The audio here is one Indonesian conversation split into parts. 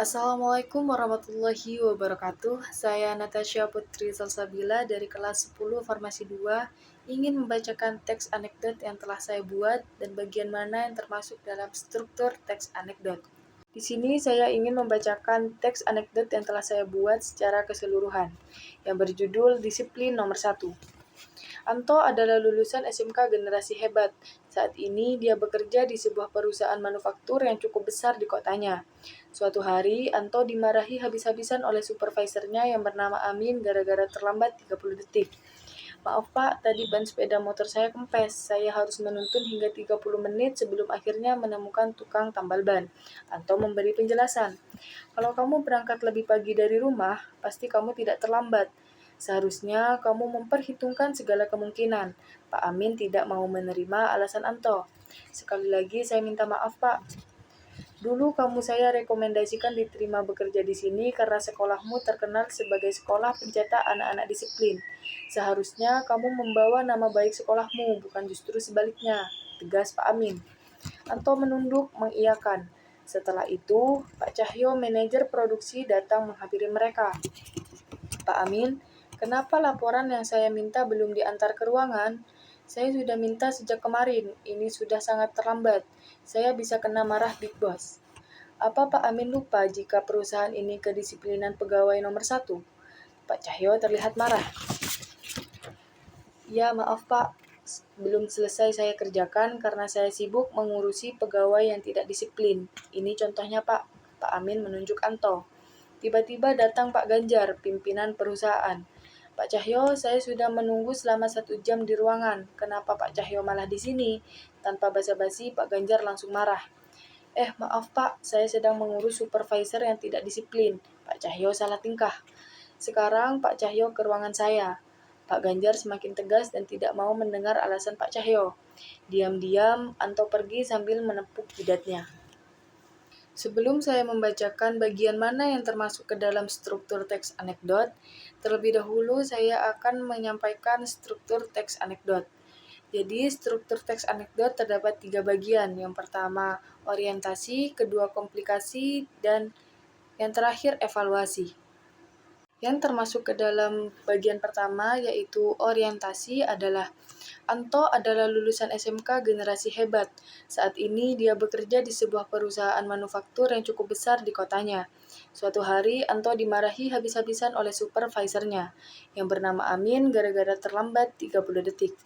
Assalamualaikum warahmatullahi wabarakatuh. Saya Natasha Putri Salsabila dari kelas 10 Farmasi 2 ingin membacakan teks anekdot yang telah saya buat dan bagian mana yang termasuk dalam struktur teks anekdot. Di sini saya ingin membacakan teks anekdot yang telah saya buat secara keseluruhan yang berjudul Disiplin Nomor 1. Anto adalah lulusan SMK generasi hebat. Saat ini dia bekerja di sebuah perusahaan manufaktur yang cukup besar di kotanya. Suatu hari, Anto dimarahi habis-habisan oleh supervisornya yang bernama Amin gara-gara terlambat 30 detik. Maaf Pak, tadi ban sepeda motor saya kempes. Saya harus menuntun hingga 30 menit sebelum akhirnya menemukan tukang tambal ban. Anto memberi penjelasan. Kalau kamu berangkat lebih pagi dari rumah, pasti kamu tidak terlambat. Seharusnya kamu memperhitungkan segala kemungkinan. Pak Amin tidak mau menerima alasan Anto. Sekali lagi saya minta maaf Pak. Dulu kamu saya rekomendasikan diterima bekerja di sini karena sekolahmu terkenal sebagai sekolah pencetak anak-anak disiplin. Seharusnya kamu membawa nama baik sekolahmu, bukan justru sebaliknya, tegas Pak Amin. Anto menunduk mengiyakan. Setelah itu, Pak Cahyo, manajer produksi, datang menghampiri mereka. Pak Amin, kenapa laporan yang saya minta belum diantar ke ruangan? Saya sudah minta sejak kemarin, ini sudah sangat terlambat. Saya bisa kena marah Big Boss. Apa Pak Amin lupa jika perusahaan ini kedisiplinan pegawai nomor 1? Pak Cahyo terlihat marah. Ya, maaf Pak, belum selesai saya kerjakan karena saya sibuk mengurusi pegawai yang tidak disiplin. Ini contohnya Pak. Pak Amin menunjuk Anto. Tiba-tiba datang Pak Ganjar, pimpinan perusahaan. Pak Cahyo, saya sudah menunggu selama 1 jam di ruangan. Kenapa Pak Cahyo malah di sini? Tanpa basa-basi, Pak Ganjar langsung marah. Maaf Pak, saya sedang mengurus supervisor yang tidak disiplin. Pak Cahyo salah tingkah. Sekarang Pak Cahyo ke ruangan saya. Pak Ganjar semakin tegas dan tidak mau mendengar alasan Pak Cahyo. Diam-diam, Anto pergi sambil menepuk jidatnya. Sebelum saya membacakan bagian mana yang termasuk ke dalam struktur teks anekdot, terlebih dahulu saya akan menyampaikan struktur teks anekdot. Jadi, struktur teks anekdot terdapat 3 bagian. Yang pertama, orientasi, kedua, komplikasi, dan yang terakhir, evaluasi. Yang termasuk ke dalam bagian pertama yaitu orientasi adalah Anto adalah lulusan SMK generasi hebat. Saat ini dia bekerja di sebuah perusahaan manufaktur yang cukup besar di kotanya. Suatu hari Anto dimarahi habis-habisan oleh supervisornya yang bernama Amin gara-gara terlambat 30 detik.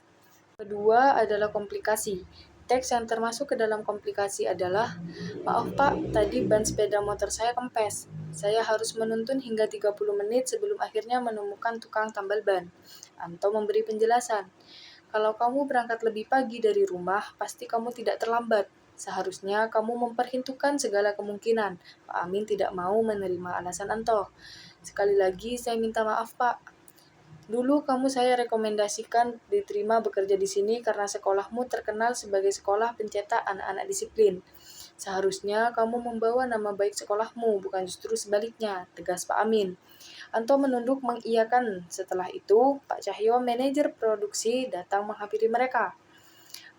Kedua adalah komplikasi. Teks yang termasuk ke dalam komplikasi adalah, maaf Pak, tadi ban sepeda motor saya kempes. Saya harus menuntun hingga 30 menit sebelum akhirnya menemukan tukang tambal ban. Anto memberi penjelasan. Kalau kamu berangkat lebih pagi dari rumah, pasti kamu tidak terlambat. Seharusnya kamu memperhitungkan segala kemungkinan. Pak Amin tidak mau menerima alasan Anto. Sekali lagi saya minta maaf Pak. Dulu kamu saya rekomendasikan diterima bekerja di sini karena sekolahmu terkenal sebagai sekolah pencetak anak-anak disiplin. Seharusnya kamu membawa nama baik sekolahmu, bukan justru sebaliknya, tegas Pak Amin. Anto menunduk mengiyakan. Setelah itu, Pak Cahyo, manajer produksi, datang menghampiri mereka.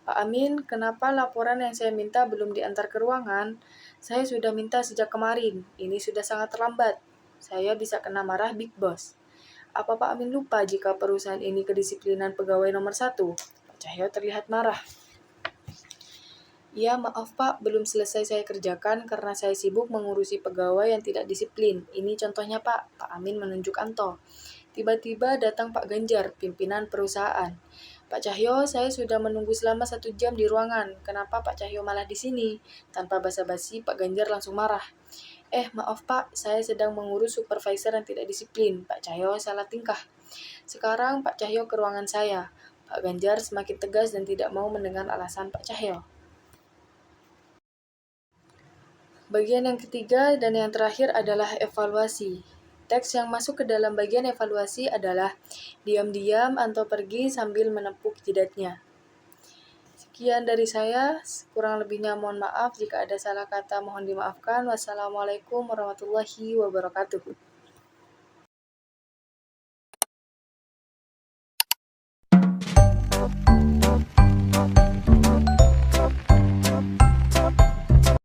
Pak Amin, kenapa laporan yang saya minta belum diantar ke ruangan? Saya sudah minta sejak kemarin, ini sudah sangat terlambat. Saya bisa kena marah Big Boss. Apa Pak Amin lupa jika perusahaan ini kedisiplinan pegawai nomor 1? Pak Cahyo terlihat marah. Ya, maaf Pak, belum selesai saya kerjakan karena saya sibuk mengurusi pegawai yang tidak disiplin. Ini contohnya Pak. Pak Amin menunjuk Anto. Tiba-tiba datang Pak Ganjar, pimpinan perusahaan. Pak Cahyo, saya sudah menunggu selama 1 jam di ruangan. Kenapa Pak Cahyo malah di sini? Tanpa basa-basi, Pak Ganjar langsung marah. Maaf Pak, saya sedang mengurus supervisor yang tidak disiplin. Pak Cahyo salah tingkah. Sekarang Pak Cahyo ke ruangan saya. Pak Ganjar semakin tegas dan tidak mau mendengar alasan Pak Cahyo. Bagian yang ketiga dan yang terakhir adalah evaluasi. Teks yang masuk ke dalam bagian evaluasi adalah diam-diam Anto pergi sambil menepuk jidatnya. Sekian dari saya, kurang lebihnya mohon maaf jika ada salah kata mohon dimaafkan. Wassalamualaikum warahmatullahi wabarakatuh.